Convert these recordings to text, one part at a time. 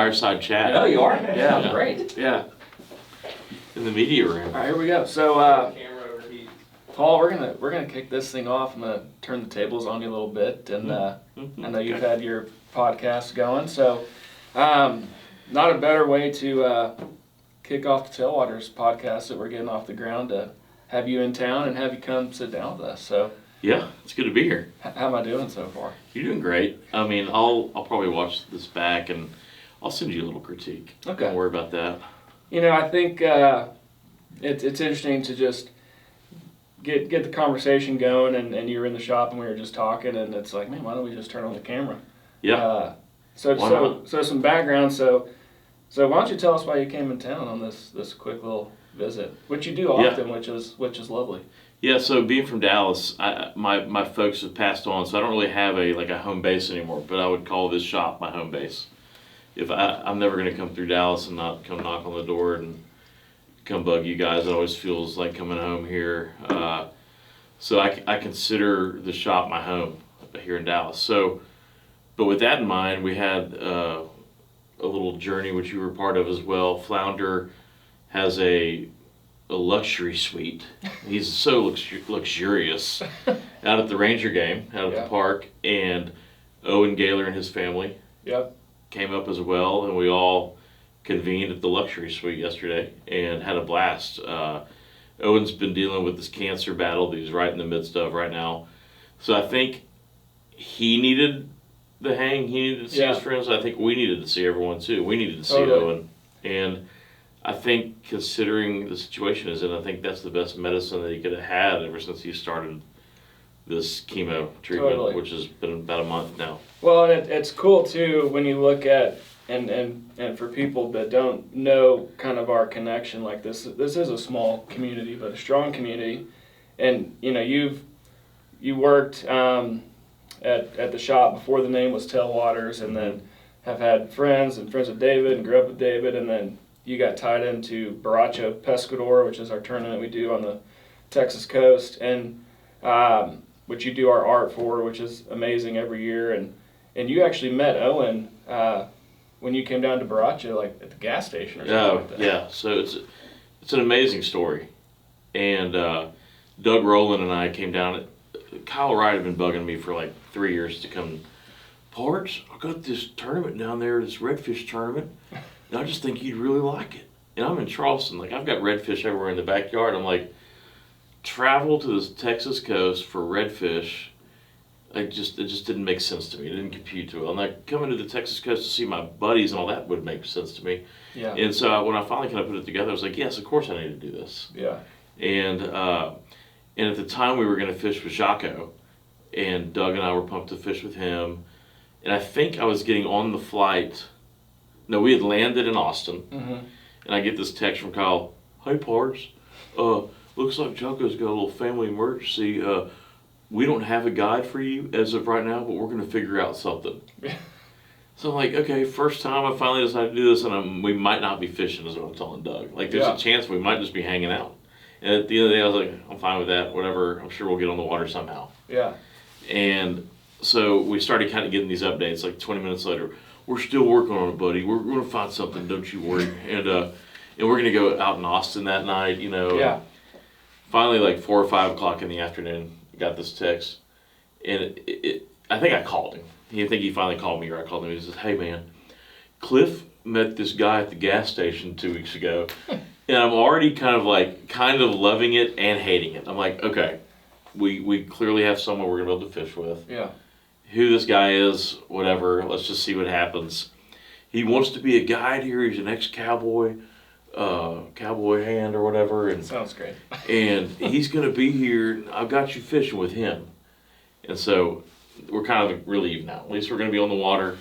fireside chat. Oh, you are? Yeah. Great. Yeah. In the media room. All right, here we go. So, Paul, we're gonna kick this thing off. I'm gonna turn the tables on you a little bit, and I know you've had your podcast going, so not a better way to kick off the Tailwaters podcast that we're getting off the ground to have you in town and have you come sit down with us. So yeah, it's good to be here. How am I doing so far? You're doing great. I mean, I'll probably watch this back and I'll send you a little critique. Okay. Don't worry about that. You know, I think it's interesting to just get the conversation going, and you were in the shop and we were just talking, and it's like, man, why don't we just turn on the camera? Yeah. So some background. So why don't you tell us why you came in town on this quick little visit, which you do often, which is lovely. Yeah. So being from Dallas, my folks have passed on, so I don't really have a home base anymore. But I would call this shop my home base. If I'm never going to come through Dallas and not come knock on the door and come bug you guys. It always feels like coming home here. So I consider the shop my home here in Dallas. So, but with that in mind, we had a little journey which you were part of as well. Flounder has a luxury suite. He's so luxurious out at the Ranger game, out at the park, and Owen Gaylor and his family came up as well, and we all convened at the luxury suite yesterday and had a blast. Owen's been dealing with this cancer battle that he's right in the midst of right now. So I think he needed the hang. He needed to see his friends. I think we needed to see everyone too. We needed to see Owen. And I think considering the situation is in, I think that's the best medicine that he could have had ever since he started this chemo treatment, which has been about a month now. Well, and it's cool too when you look at and for people that don't know kind of our connection, like this is a small community but a strong community, and you know you worked at the shop before the name was Tailwaters, and then have had friends of David and grew up with David, and then you got tied into Borracho Pescador, which is our tournament we do on the Texas coast, and which you do our art for, which is amazing every year, and you actually met Owen when you came down to Borracho, like at the gas station or something like that. Yeah. So it's an amazing story. And Doug Rowland and I came down. Kyle Wright had been bugging me for like 3 years to come. Parts, I got this tournament down there, this redfish tournament, and I just think you'd really like it. And I'm in Charleston, like I've got redfish everywhere in the backyard. I'm like, travel to the Texas coast for redfish. It just didn't make sense to me. It didn't compute too well. And like coming to the Texas coast to see my buddies and all that would make sense to me. Yeah. And so when I finally kind of put it together, I was like, yes, of course I need to do this. Yeah. And at the time we were going to fish with Jaco, and Doug and I were pumped to fish with him. And I think I was getting on the flight. No, we had landed in Austin, and I get this text from Kyle. Hey, Parts, looks like Jaco's got a little family emergency. We don't have a guide for you as of right now, but we're going to figure out something. So I'm like, okay, first time I finally decided to do this, and we might not be fishing is what I'm telling Doug. Like, there's a chance we might just be hanging out. And at the end of the day, I was like, I'm fine with that, whatever. I'm sure we'll get on the water somehow. Yeah. And so we started kind of getting these updates, like 20 minutes later. We're still working on it, buddy. We're going to find something, don't you worry. And we're going to go out in Austin that night, you know. Yeah. Finally, like 4 or 5 o'clock in the afternoon, got this text, and I think I called him. I think he finally called me, or I called him. He says, "Hey man, Cliff met this guy at the gas station 2 weeks ago, and I'm already kind of loving it and hating it. I'm like, okay, we clearly have someone we're gonna be able to fish with. Yeah. Who this guy is, whatever. Let's just see what happens. He wants to be a guide here. He's an ex-cowboy." Cowboy hand or whatever, and sounds great. And he's gonna be here. I've got you fishing with him, and so we're kind of relieved now. At least we're gonna be on the water.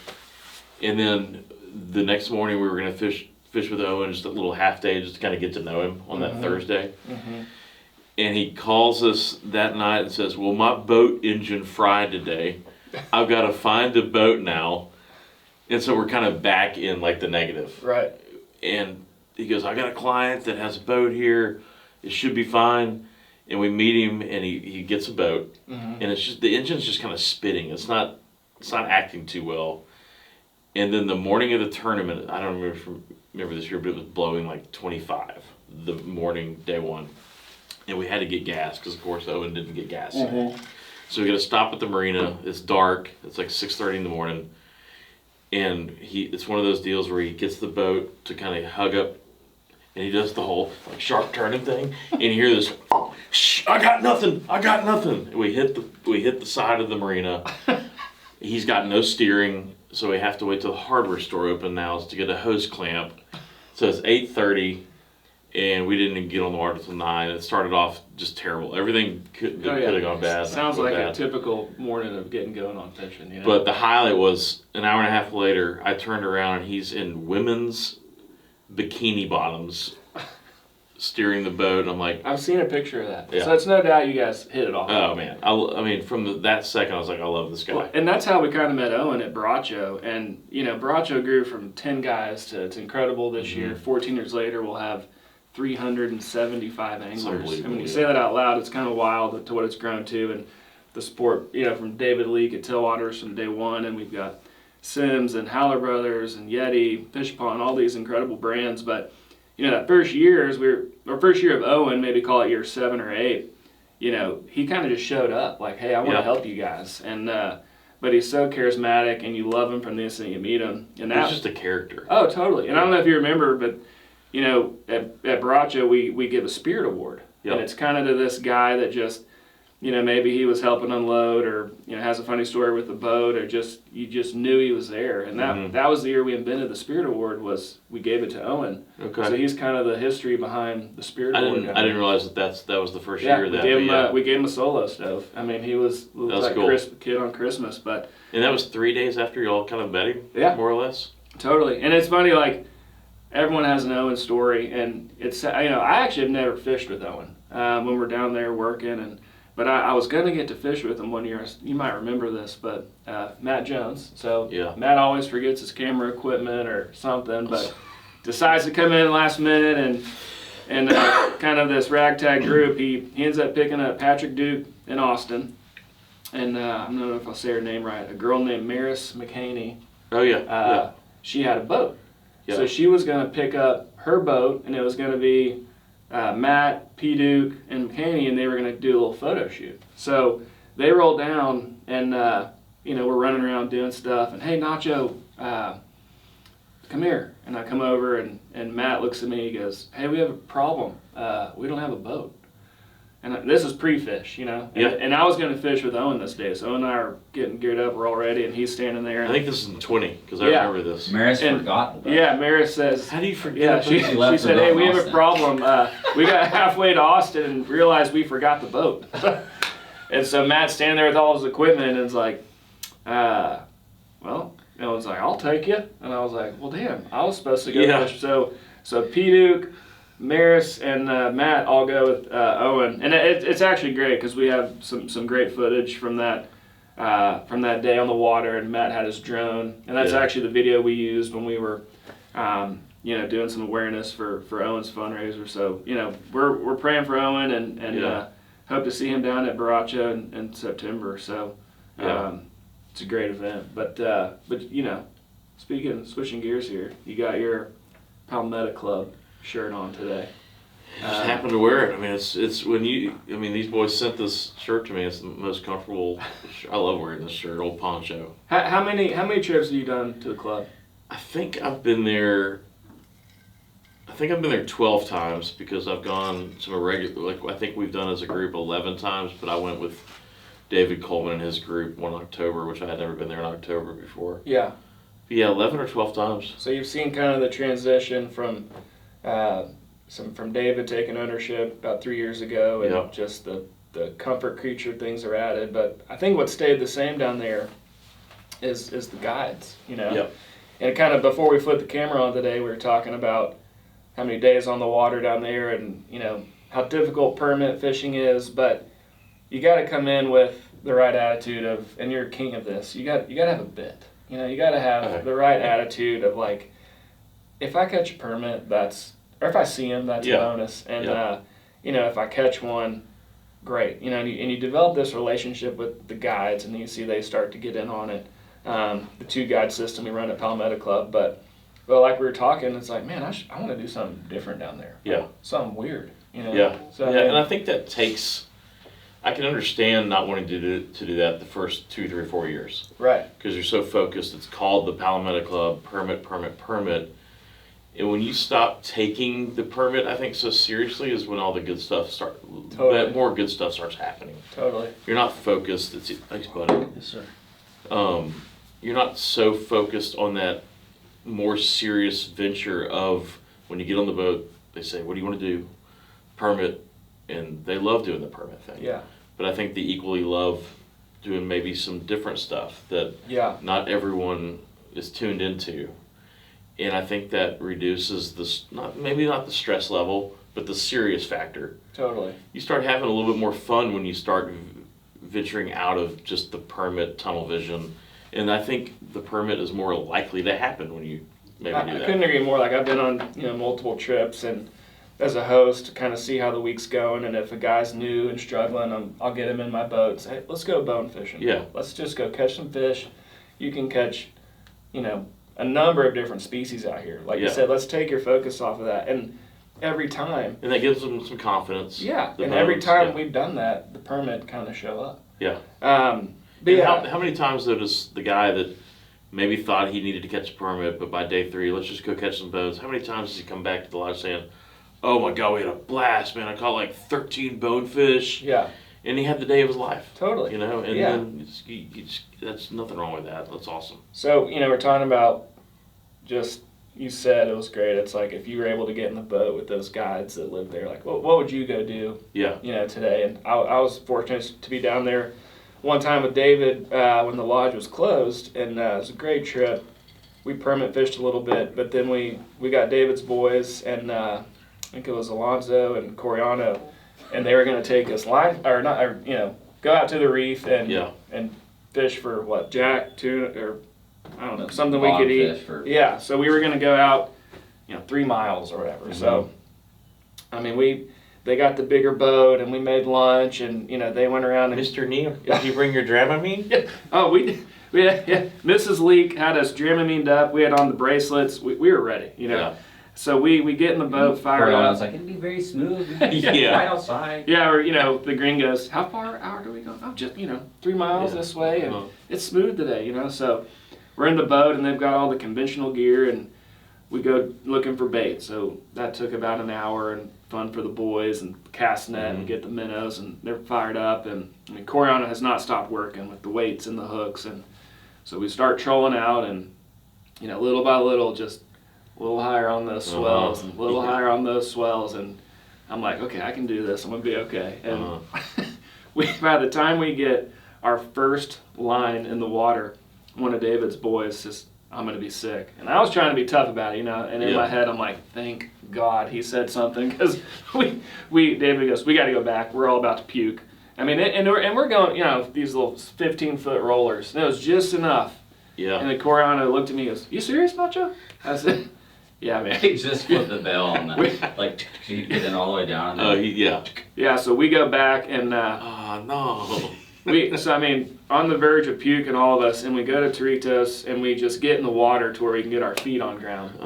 And then the next morning we were gonna fish with Owen, just a little half day, just to kind of get to know him on that Thursday. And he calls us that night and says, "Well, my boat engine fried today. I've got to find a boat now," and so we're kind of back in like the negative. Right. And he goes, "I got a client that has a boat here. It should be fine." And we meet him, and he gets a boat, and it's just the engine's just kind of spitting. It's not acting too well. And then the morning of the tournament, I don't remember this year, but it was blowing like 25 the morning, day one. And we had to get gas because, of course, Owen didn't get gas. So we got to stop at the marina. It's dark. It's like 6:30 in the morning. And it's one of those deals where he gets the boat to kind of hug up, and he does the whole like sharp turning thing. And you hear this, "Shh, I got nothing. And we hit the side of the marina. He's got no steering, so we have to wait till the hardware store open now to get a hose clamp. So it's 8:30, and we didn't even get on the water till 9. It started off just terrible. Everything could have gone bad. Sounds like a typical morning of getting going on fishing. You know? But the highlight was an hour and a half later, I turned around and he's in women's bikini bottoms steering the boat. I'm like, I've seen a picture of that. Yeah. So it's no doubt you guys hit it off. oh man. I mean, from that second, I was like, I love this guy. Well, and that's how we kind of met Owen at Baracho. And, you know, Baracho grew from 10 guys to it's incredible this year. 14 years later, we'll have 375 anglers. And when you say that out loud, it's kind of wild to what it's grown to. And the sport, you know, from David Leake at Tailwaters from day one, and we've got Sims and Howler Brothers and Yeti, Fish Pond, all these incredible brands. But, you know, that first year, first year of Owen, maybe call it year 7 or 8, you know, he kind of just showed up like, hey, I want to help you guys. And, but he's so charismatic, and you love him from the instant you meet him. And He's just a character. Oh, totally. And I don't know if you remember, but you know, at Baracho, we give a Spirit Award. Yep. And it's kind of to this guy that just, you know, maybe he was helping unload or, you know, has a funny story with the boat or you just knew he was there. And that was the year we invented the Spirit Award we gave it to Owen. Okay. So he's kind of the history behind the Spirit Award. I didn't realize that was the first year of that. We gave him a solo stove. I mean, he was like cool. Kid on Christmas. And that was 3 days after you all kind of met him? Yeah. More or less? Totally. And it's funny, like, everyone has an Owen story, and it's, you know, I actually have never fished with Owen when we're down there working, but I was going to get to fish with him one year. You might remember this, but Matt Jones. So Matt always forgets his camera equipment or something, but decides to come in last minute, and kind of this ragtag group, he ends up picking up Patrick Duke in Austin, and I don't know if I'll say her name right, a girl named Maris McHaney. Oh, yeah. She had a boat. Yeah. So she was going to pick up her boat, and it was going to be Matt, P. Duke, and McHaney, and they were going to do a little photo shoot. So they rolled down, and you know, we're running around doing stuff, and hey, Nacho, come here. And I come over, and Matt looks at me, he goes, hey, we have a problem. We don't have a boat. And this is pre-fish, you know. And I was going to fish with Owen this day, so Owen and I are getting geared up, we're all ready, and he's standing there. I think this is in 20, because I remember this. Maris forgot about it. Yeah, Maris says... How do you forget? Yeah, she said, hey, we have a problem. We got halfway to Austin and realized we forgot the boat. And so Matt's standing there with all his equipment, and it's like, well, Owen's like, I'll take you. And I was like, well, damn, I was supposed to go fish. So P. Duke, Maris, and Matt all go with Owen, and it's actually great because we have some great footage from that day on the water, and Matt had his drone, and that's actually the video we used when we were, you know, doing some awareness for Owen's fundraiser. So you know, we're praying for Owen and hope to see him down at Baracho in September. So it's a great event. But you know, switching gears here, you got your Palmetto Club shirt on today. Just happened to wear it. I mean, it's when these boys sent this shirt to me. It's the most comfortable. I love wearing this shirt, old poncho. How many trips have you done to the club? I think I've been there 12 times because I've gone some irregular. Like I think we've done as a group 11 times, but I went with David Coleman and his group one October, which I had never been there in October before. Yeah. But yeah, 11 or 12 times. So you've seen kind of the transition from David taking ownership about 3 years ago, and just the comfort creature things are added. But I think what stayed the same down there is the guides, you know. Yep. And kind of before we flipped the camera on today, we were talking about how many days on the water down there, and you know how difficult permit fishing is. But you got to come in with the right attitude of, and you're king of this. You got to have a bit. You know, you got to have the right attitude of like, if I catch a permit, or if I see him, that's a bonus. And, you know, if I catch one, great. You know, and you develop this relationship with the guides, and you see they start to get in on it. the 2 guide system we run at Palmetto Club. But like we were talking, it's like, man, I want to do something different down there. Yeah. Something weird, you know? Yeah. So, Yeah, and I think that takes, I can understand not wanting to do that the first 2, 3, 4 years. Right. Because you're so focused. It's called the Palmetto Club, permit. And when you stop taking the permit, I think, so seriously is when all the good stuff Totally. more good stuff starts happening. Totally. You're not focused. Thanks, buddy. Yes, sir. You're not so focused on that more serious venture of when you get on the boat, they say, what do you want to do? Permit. And they love doing the permit thing. Yeah. But I think they equally love doing maybe some different stuff that not everyone is tuned into. And I think that reduces maybe not the stress level, but the serious factor. Totally. You start having a little bit more fun when you start venturing out of just the permit tunnel vision. And I think the permit is more likely to happen when you maybe do that. I couldn't agree more. Like, I've been on multiple trips, and as a host, to kind of see how the week's going, and if a guy's new and struggling, I'll get him in my boat and say, hey, let's go bone fishing. Yeah. Let's just go catch some fish. You can catch, a number of different species out here. Like you said, let's take your focus off of that. And every time. And that gives them some confidence. Yeah. And every time we've done that, the permit kind of show up. Yeah. But yeah. How many times though does the guy that maybe thought he needed to catch a permit, but by day 3, let's just go catch some bones, how many times does he come back to the lodge saying, oh my God, we had a blast, man. I caught like 13 bonefish. Yeah. And he had the day of his life. Totally. And then that's nothing wrong with that. That's awesome. So, we're talking about you said it was great. It's like if you were able to get in the boat with those guides that live there, like what would you go do? Yeah. Today. And I was fortunate to be down there one time with David when the lodge was closed, and it was a great trip. We permit fished a little bit, but then we got David's boys, and I think it was Alonzo and Coriano, and they were going to take us go out to the reef and fish for jack, tuna, or I don't know, something we could eat. Yeah, so we were going to go out, 3 miles or whatever. Mm-hmm. So, they got the bigger boat, and we made lunch, and they went around. And, Mr. Neal, did you bring your Dramamine? Yeah. Oh, we Mrs. Leak had us Dramamined up. We had on the bracelets. We were ready, Yeah. So we get in the boat, fire up. I was like, it'd be very smooth. Right outside. Yeah, or the green goes, how far out do we go? Oh, just 3 miles this way, and it's smooth today, So we're in the boat, and they've got all the conventional gear, and we go looking for bait. So that took about an hour, and fun for the boys, and cast net and get the minnows, and they're fired up. And Coriano has not stopped working with the weights and the hooks, and so we start trolling out, and little by little, just a little higher on those swells, and a little higher on those swells, and I'm like, okay, I can do this. I'm gonna be okay. And by the time we get our first line in the water, one of David's boys says, I'm gonna be sick. And I was trying to be tough about it, and in my head I'm like, thank God he said something, because David goes, we got to go back. We're all about to puke. And we're going, these little 15-foot rollers. And it was just enough. Yeah. And then Coriano looked at me and goes, you serious, Macho? I said, yeah, man. He just flipped the bell on that. Like, you get in all the way down. Yeah, so we go back, and oh, no. On the verge of puke and all of us, and we go to Toritos, and we just get in the water to where we can get our feet on ground.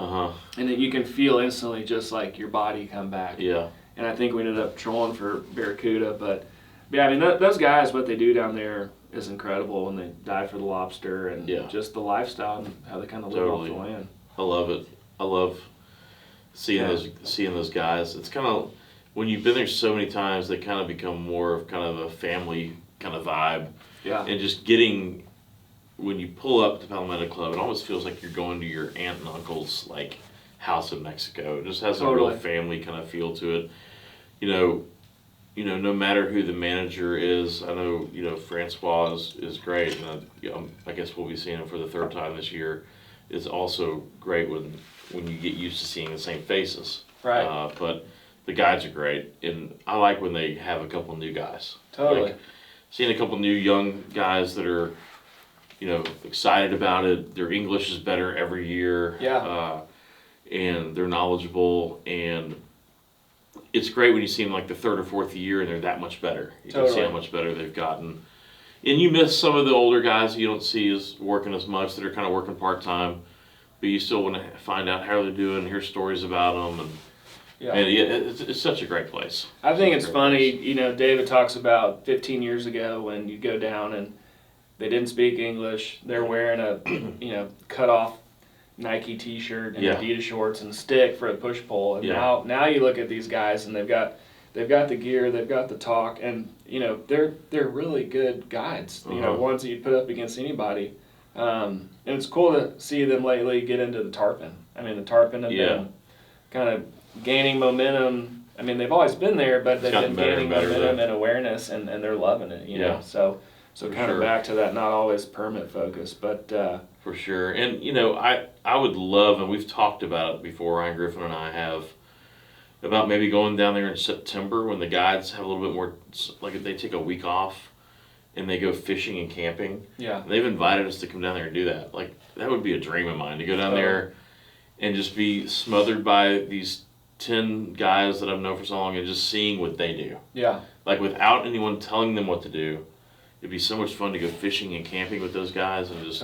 And then you can feel instantly just like your body come back. Yeah. And I think we ended up trolling for barracuda, but yeah, those guys, what they do down there is incredible when they dive for the lobster, and just the lifestyle and how they kind of live off the land. I love it. I love seeing those guys. It's kind of, when you've been there so many times, they kind of become more of kind of a family kind of vibe. Yeah. And just when you pull up to Palmetto Club, it almost feels like you're going to your aunt and uncle's house in Mexico. It just has a real family kind of feel to it. No matter who the manager is, I know, Francois is great, and I guess we'll be seeing him for the 3rd time this year. It's also great when you get used to seeing the same faces. Right. But the guides are great, and I like when they have a couple new guys. Totally. Seeing a couple new young guys that are, excited about it. Their English is better every year. Yeah. And they're knowledgeable, and it's great when you see them the 3rd or 4th year and they're that much better. You can see how much better they've gotten. And you miss some of the older guys you don't see as working as much, that are kind of working part-time, but you still want to find out how they're doing, hear stories about them, and man, it's such a great place. I think it's funny, David talks about 15 years ago when you go down and they didn't speak English, they're wearing a, cut off Nike t-shirt and Adidas shorts and a stick for a push pole, and now you look at these guys and they've got the gear, they've got the talk, and they're really good guides. Ones that you put up against anybody. And it's cool to see them lately get into the tarpon. I mean, the tarpon have been kind of gaining momentum. I mean, they've always been there, but they've been gaining momentum and awareness, and they're loving it. You know, so kind of back to that not always permit focus, but for sure. And I would love, and we've talked about it before, Ryan Griffin and I have, about maybe going down there in September when the guides have a little bit more, like if they take a week off and they go fishing and camping. Yeah. They've invited us to come down there and do that. Like, that would be a dream of mine, to go down there and just be smothered by these 10 guys that I've known for so long and just seeing what they do. Yeah. Like, without anyone telling them what to do. It'd be so much fun to go fishing and camping with those guys and just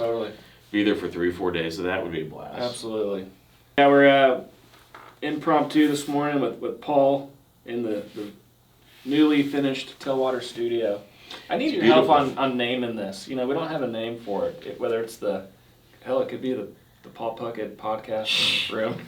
be there for 3 or 4 days. So that would be a blast. Absolutely. Yeah, we're impromptu this morning with Paul in the newly finished Tailwaters Studio. I need your help on naming this. We don't have a name for it. Whether it's it could be the Paul Puckett podcast room.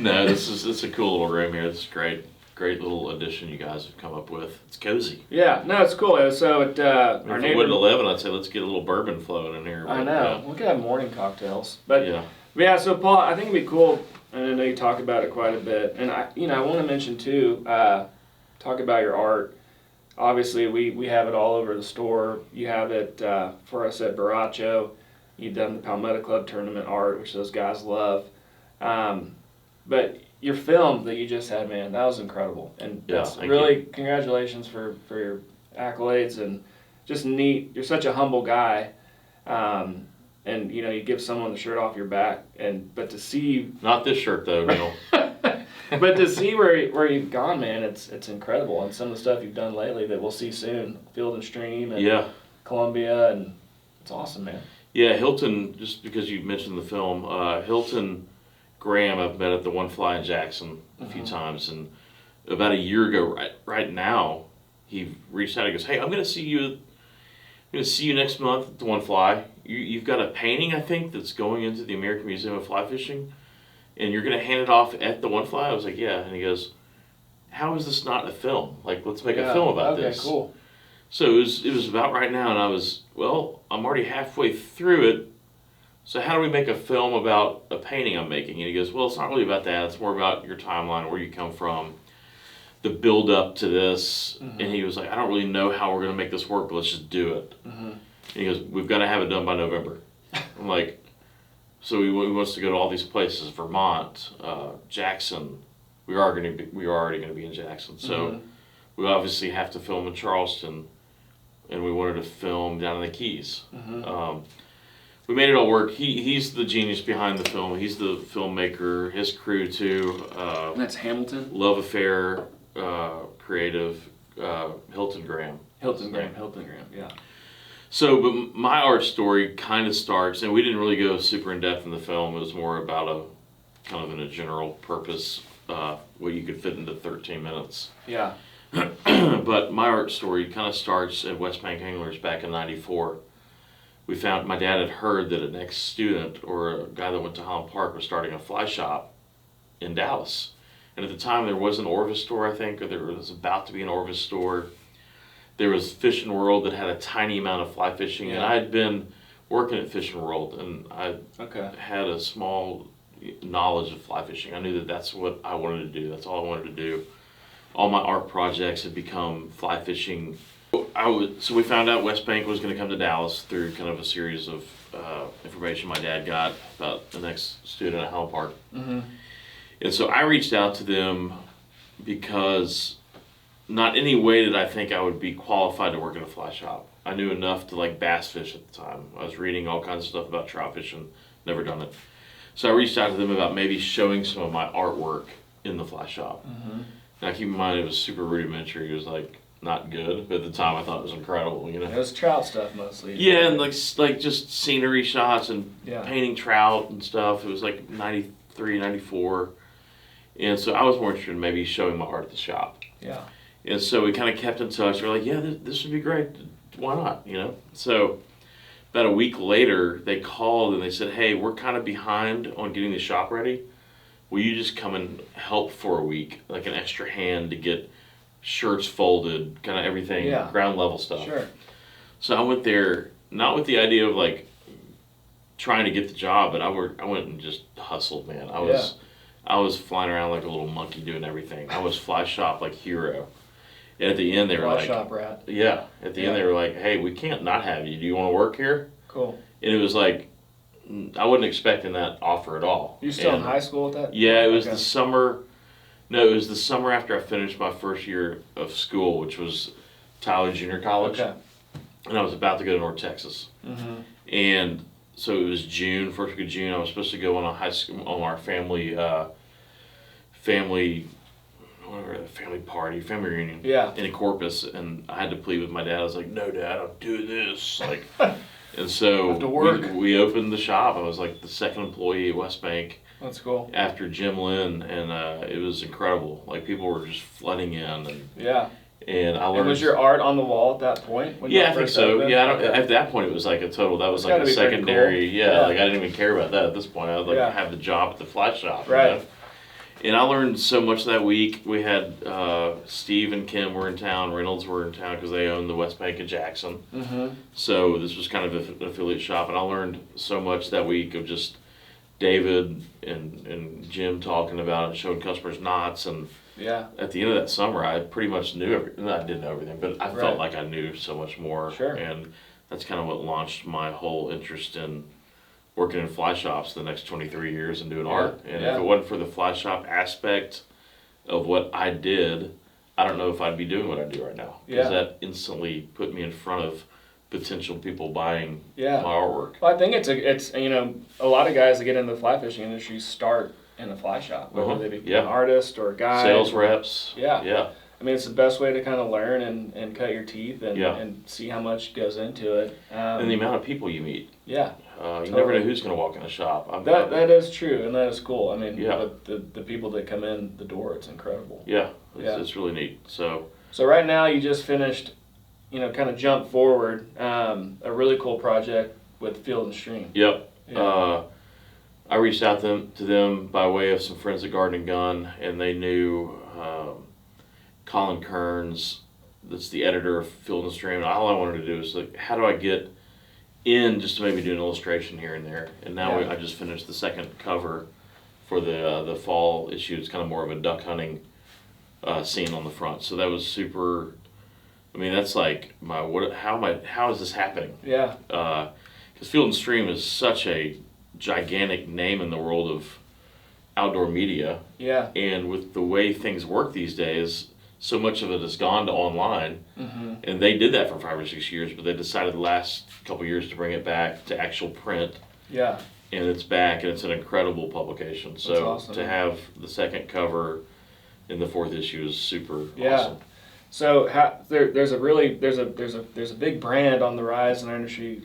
No, it's a cool little room here. It's great little addition you guys have come up with. It's cozy. Yeah, no, it's cool. So if it wasn't 11, I'd say let's get a little bourbon flowing in here. I know. We could have morning cocktails. But yeah, so Paul, I think it'd be cool, and I know you talk about it quite a bit. And I want to mention too, talk about your art. Obviously, we have it all over the store. You have it for us at Baracho. You've done the Palmetto Club tournament art, which those guys love. But your film that you just had, man, that was incredible. And really, congratulations for your accolades, and just neat. You're such a humble guy. And you give someone the shirt off your back, but to see not this shirt though, Neil. But to see where you've gone, man, it's incredible. And some of the stuff you've done lately that we'll see soon, Field and Stream and Columbia, and it's awesome, man. Yeah, Hilton, just because you mentioned the film, Hilton Graham I've met at the One Fly in Jackson a few times, and about a year ago right now, he reached out and goes, "Hey, I'm going to see you next month at the One Fly. You've got a painting, I think, that's going into the American Museum of Fly Fishing, and you're going to hand it off at the One Fly?" I was like, "Yeah." And he goes, "How is this not a film? Like, let's make a film about this." Okay, cool. So it was about right now, and I was, I'm already halfway through it, so how do we make a film about a painting I'm making? And he goes, "Well, it's not really about that. It's more about your timeline, where you come from, the build up to this." And he was like, "I don't really know how we're going to make this work, but let's just do it." And he goes, "We've got to have it done by November." I'm like, so he wants to go to all these places, Vermont, Jackson. We are already going to be in Jackson. So we obviously have to film in Charleston, and we wanted to film down in the Keys. We made it all work. He's the genius behind the film. He's the filmmaker. His crew too. That's Hamilton. Love Affair, creative, Hilton Graham. Hilton Graham, yeah. So, but my art story kind of starts, and we didn't really go super in depth in the film. It was more about a kind of in a general purpose, what you could fit into 13 minutes. Yeah. But my art story kind of starts at West Bank Anglers back in '94. My dad had heard that an ex-student or a guy that went to Holland Park was starting a fly shop in Dallas. And at the time there was an Orvis store, I think, or there was about to be an Orvis store. There was Fishing World that had a tiny amount of fly fishing, and I had been working at Fishing World, and I had a small knowledge of fly fishing. I knew that that's what I wanted to do. That's all I wanted to do. All my art projects had become fly fishing. So we found out West Bank was going to come to Dallas through kind of a series of information my dad got about the next student at Holland Park. And so I reached out to them because not any way did I think I would be qualified to work in a fly shop. I knew enough to like bass fish at the time. I was reading all kinds of stuff about trout fishing, never done it. So I reached out to them about maybe showing some of my artwork in the fly shop. Now keep in mind it was super rudimentary. It was like not good, but at the time I thought it was incredible, you know. It was trout stuff mostly. Yeah, and like just scenery shots and Yeah. painting trout and stuff. It was like 93, 94. And so I was more interested in maybe showing my art at the shop. Yeah. And so we kind of kept in touch. We're like, yeah, this would be great. Why not, you know? So about a week later, they called and they said, hey, we're kind of behind on getting the shop ready. Will you just come and help for a week, like an extra hand to get shirts folded, kind of everything, Yeah. ground level stuff. Sure. So I went there, not with the idea of like trying to get the job, but I went and just hustled, man. I was flying around like a little monkey doing everything. I was fly shop like hero. And at the end they were Fly like, shop rat. yeah. At the end Yeah. they were like, hey, we can't not have you. Do you want to work here? Cool. And it was like, I wasn't expecting that offer at all. You still And in high school at that? yeah, it was Okay. the summer. No, it was the summer after I finished my first year of school, which was Tyler Junior College, Okay. and I was about to go to North Texas. Mm-hmm. And so it was June, first week of June. I was supposed to go on a high school, on our family party, family reunion. Yeah. In Corpus, and I had to plead with my dad. I was like, "No, Dad, I'm doing this." Like, and so Have to work. we opened the shop. I was like the second employee at West Bank That's cool. after Jim Lynn, and it was incredible. Like people were just flooding in, Yeah. and I learned. And was your art on the wall at that point? When you Yeah, I think first so. opened? Yeah, I don't, Okay. at that point it was like a total. That was It's like gotta a be pretty secondary. cool. Yeah, Yeah. like I didn't even care about that at this point. I was like Yeah. have the job at the fly shop. you Right. know? And I learned so much that week. We had Steve and Kim were in town. Reynolds were in town because they owned the West Bank of Jackson. Mm-hmm. So this was kind of an affiliate shop, and I learned so much that week of just David and Jim talking about it, showing customers knots, and Yeah. at the end of that summer, I pretty much knew everything. I didn't know everything, but I Right. felt like I knew so much more. Sure. And that's kind of what launched my whole interest in working in fly shops the next 23 years and doing Yeah. art. And Yeah. if it wasn't for the fly shop aspect of what I did, I don't know if I'd be doing what I do right now. Because Yeah. that instantly put me in front of potential people buying Yeah. my artwork. Well, I think it's you know, a lot of guys that get into the fly fishing industry start in a fly shop, whether Uh-huh. they become Yeah. an artist or a guide. Sales reps. Yeah. Yeah. I mean, it's the best way to kind of learn and cut your teeth and, Yeah. and see how much goes into it. And the amount of people you meet. Yeah, You never Totally. know who's going to walk in the shop. that is true, and that is cool. I mean, Yeah. the people that come in the door, it's incredible. Yeah, Yeah. it's really neat. So, So right now, you just finished, you know, kind of jump forward, a really cool project with Field and Stream. yep. Yeah. I reached out to them by way of some friends at Garden and Gun, and they knew Colin Kearns, that's the editor of Field and Stream. And all I wanted to do was like, how do I get in just to maybe do an illustration here and there? And now Yeah. I just finished the second cover for the fall issue. It's kind of more of a duck hunting scene on the front. So that was super. I mean, that's like how is this happening? Yeah, Because Field and Stream is such a gigantic name in the world of outdoor media, yeah. and with the way things work these days, so much of it has gone to online. Mm-hmm. And they did that for 5 or 6 years, but they decided the last couple of years to bring it back to actual print, Yeah, and it's back, and it's an incredible publication. So That's awesome. to have the second cover in the fourth issue is super Yeah. awesome. So there's a big brand on the rise in our industry,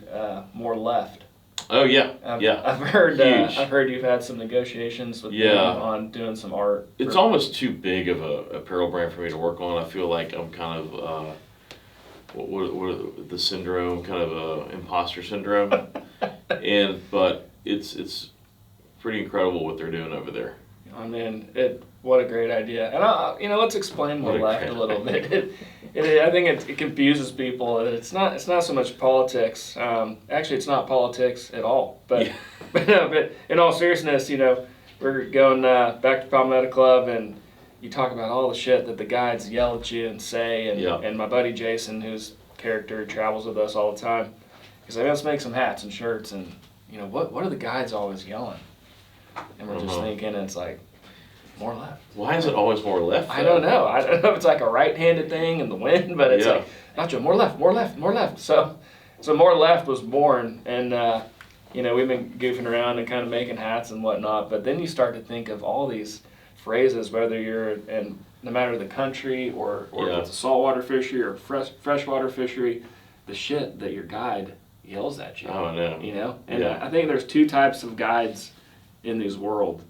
More Left. Oh yeah, yeah. I've heard Huge. I've heard you've had some negotiations with Yeah. them on doing some art. It's for- almost too big of a apparel brand for me to work on. I feel like I'm kind of what the syndrome, kind of imposter syndrome, but it's pretty incredible what they're doing over there. I mean, what a great idea. And let's explain More What a Left great a little bit. I think it confuses people. It's not so much politics. Actually, it's not politics at all. But Yeah. but in all seriousness, we're going back to Palmetto Club, and you talk about all the shit that the guides yell at you and say, and Yeah. and my buddy Jason, whose character travels with us all the time, he's like, let's make some hats and shirts, and what are the guides always yelling? And we're just Uh-huh. thinking, it's like, More Left. Why is it always more left? I don't know. I don't know if it's like a right-handed thing in the wind, but it's Yeah. like, Nacho, more left, more left, more left. So More Left was born, and we've been goofing around and kind of making hats and whatnot. But then you start to think of all these phrases, whether you're an no matter the country or Yeah. if it's a saltwater fishery or freshwater fishery, the shit that your guide yells at you. Oh, I know. You know? And Yeah. I think there's two types of guides in this world.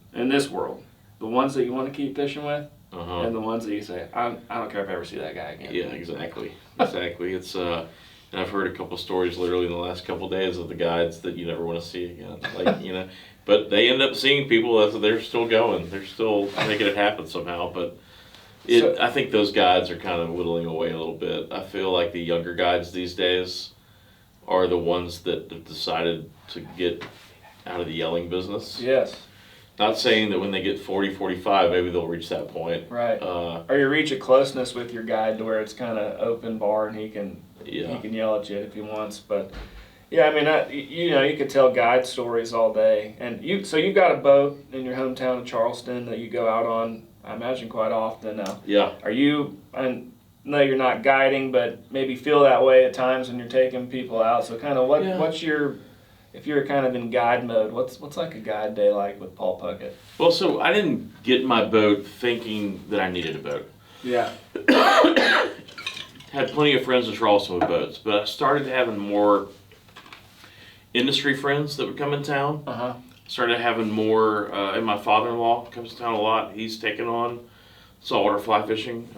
The ones that you want to keep fishing with, Uh-huh. and the ones that you say, I don't care if I ever see that guy again. Yeah, exactly. Exactly. It's and I've heard a couple stories literally in the last couple of days of the guides that you never want to see again. Like, you know, but they end up seeing people that they're still going. They're still making it happen somehow. But I think those guides are kind of whittling away a little bit. I feel like the younger guides these days are the ones that have decided to get out of the yelling business. Yes. Not saying that when they get 40, 45, maybe they'll reach that point. Right. Or you reach a closeness with your guide to where it's kind of open bar and he can yell at you if he wants. But yeah, I mean, you could tell guide stories all day. And you've got a boat in your hometown of Charleston that you go out on, I imagine, quite often now. Yeah. Are you? I know you're not guiding, but maybe feel that way at times when you're taking people out. So kind of what's your, if you're kind of in guide mode, what's like a guide day like with Paul Puckett? Well, so I didn't get my boat thinking that I needed a boat. Yeah. Had plenty of friends in Charleston with boats, but I started having more industry friends that would come in town. Uh-huh. Started having more, and my father-in-law comes to town a lot. He's taken on saltwater fly fishing.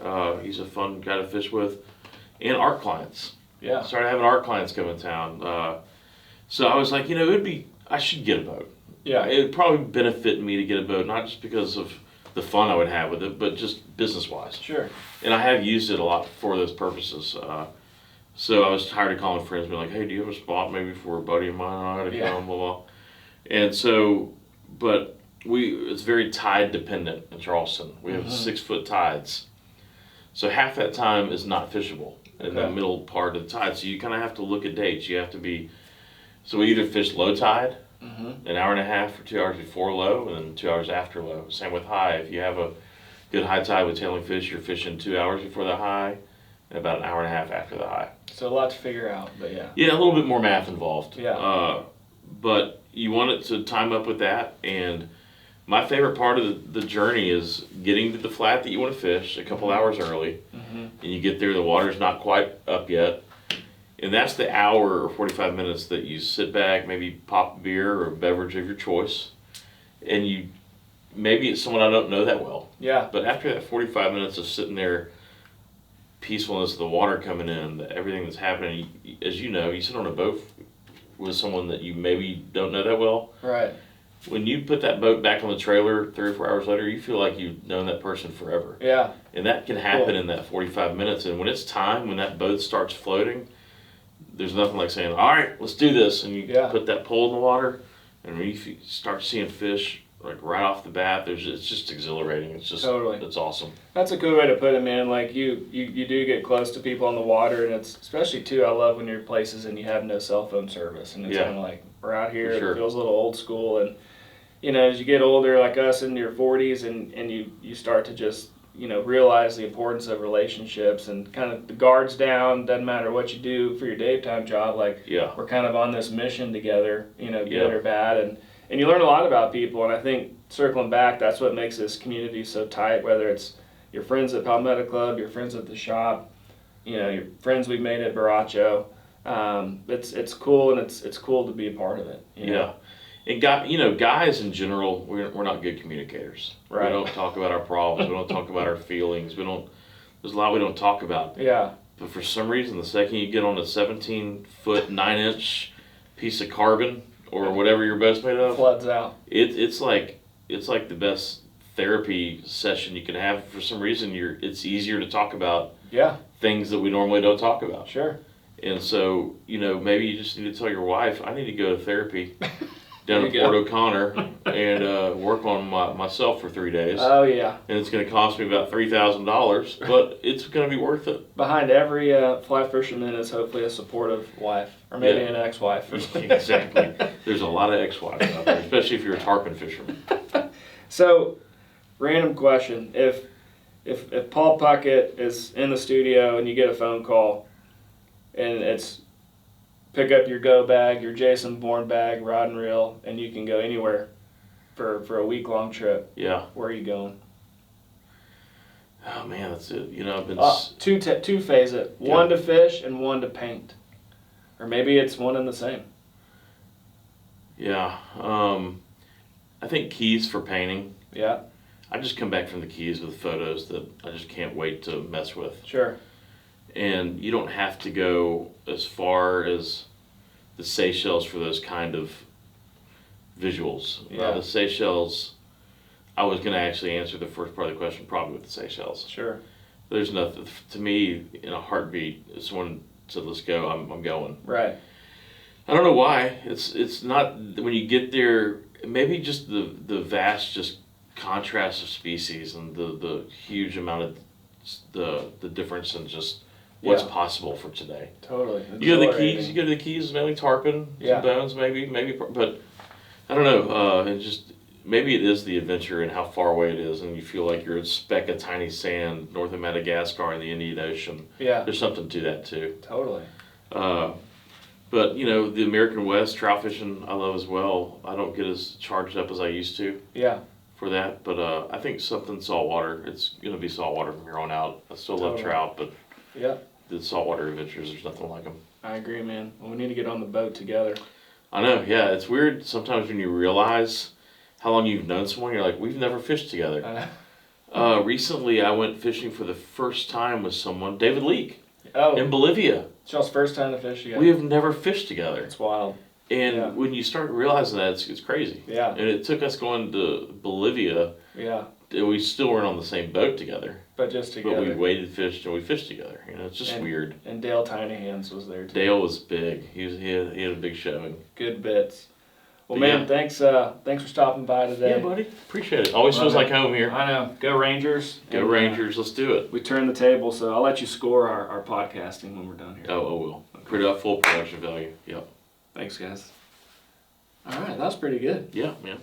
He's a fun guy to fish with. And art clients. Yeah. Started having art clients come in town. So I was like, I should get a boat. Yeah. It would probably benefit me to get a boat, not just because of the fun I would have with it, but just business-wise. Sure. And I have used it a lot for those purposes. So I was tired of calling friends, being like, hey, do you have a spot maybe for a buddy of mine and I to come, blah, blah. And so, but it's very tide dependent in Charleston. We have 6-foot tides. So half that time is not fishable in the middle part of the tide. So you kind of have to look at dates. You have to be, so we either fish low tide, an hour and a half or 2 hours before low, and then 2 hours after low. Same with high. If you have a good high tide with tailing fish, you're fishing 2 hours before the high and about an hour and a half after the high. So a lot to figure out, but yeah. Yeah, a little bit more math involved. Yeah. But you want it to time up with that. And my favorite part of the journey is getting to the flat that you want to fish a couple hours early. And you get there, the water's not quite up yet. And that's the hour or 45 minutes that you sit back, maybe pop a beer or a beverage of your choice. And maybe it's someone I don't know that well. Yeah. But after that 45 minutes of sitting there, peacefulness of the water coming in, everything that's happening, as you know, you sit on a boat with someone that you maybe don't know that well. Right. When you put that boat back on the trailer 3 or 4 hours later, you feel like you've known that person forever. Yeah. And that can happen in that 45 minutes. And when it's time, when that boat starts floating, there's nothing like saying, all right, let's do this. And you put that pole in the water, and when you start seeing fish like right off the bat, it's just exhilarating. It's just it's awesome. That's a good way to put it, man. Like you do get close to people on the water, and it's especially too. I love when you're places and you have no cell phone service, and it's kind of like we're out here. It feels a little old school, and as you get older, like us in your 40s, and you start to just realize the importance of relationships and kind of the guards down. Doesn't matter what you do for your daytime job. Like we're kind of on this mission together. Good or bad, and you learn a lot about people, and I think circling back, that's what makes this community so tight, whether it's your friends at Palmetto Club, your friends at the shop, your friends we've made at Baracho. It's cool, and it's cool to be a part of it. Yeah. And guys in general, we're not good communicators. Right. We don't talk about our problems. We don't talk about our feelings. There's a lot we don't talk about. Yeah. But for some reason, the second you get on a 17-foot, 9-inch piece of carbon, or whatever your boat's made of, floods out. It's like the best therapy session you can have. For some reason, it's easier to talk about things that we normally don't talk about. Sure. And so maybe you just need to tell your wife, I need to go to therapy down at Port O'Connor and work on myself for 3 days. Oh yeah. And it's going to cost me about $3,000, but it's going to be worth it. Behind every fly fisherman is hopefully a supportive wife, or maybe an ex-wife. Exactly. There's a lot of ex-wives out there, especially if you're a tarpon fisherman. So, random question: If Paul Puckett is in the studio and you get a phone call, and it's pick up your go bag, your Jason Bourne bag, rod and reel, and you can go anywhere for a week-long trip. Yeah. Where are you going? Oh man, that's it. You know, I've been. Two phase it. One to fish and one to paint, or maybe it's one and the same. Yeah. I think Keys for painting. Yeah. I just come back from the Keys with photos that I just can't wait to mess with. Sure. And you don't have to go as far as the Seychelles for those kind of visuals. Yeah. The Seychelles, I was going to actually answer the first part of the question probably with the Seychelles. Sure. There's nothing, to me, in a heartbeat, if someone said, let's go, I'm going. Right. I don't know why. It's not, when you get there, maybe just the vast just contrast of species and the huge amount of the difference in just what's possible for today. Totally. You go to the Keys, mainly tarpon, some bones, maybe, but I don't know. It just, maybe it is the adventure and how far away it is, and you feel like you're a speck of tiny sand north of Madagascar in the Indian Ocean. Yeah. There's something to that too. Totally. But you know, the American West trout fishing I love as well. I don't get as charged up as I used to. Yeah. For that, but I think something saltwater. It's gonna be saltwater from here on out. I still love trout, but the saltwater adventures, there's nothing like them. I agree, man. Well, we need to get on the boat together. I know, yeah. It's weird sometimes when you realize how long you've known someone. You're like, we've never fished together. Recently, I went fishing for the first time with someone, David Leake, in Bolivia. It's y'all's first time to fish together. We have never fished together. It's wild. And when you start realizing that, it's crazy. Yeah. And it took us going to Bolivia. Yeah. We still weren't on the same boat together. But just together. But we waded, fished, and we fished together. You know, it's just weird. And Dale Tiny Hands was there too. Dale was big. He had a big showing. Good bits. Well, man, thanks for stopping by today. Yeah, buddy. Appreciate it. Always feels like home here. I know. Go Rangers. Go Rangers. Let's do it. We turned the table, so I'll let you score our podcasting when we're done here. Oh, I will. Pretty full production value. Yep. Thanks, guys. All right, that was pretty good. Yeah, man.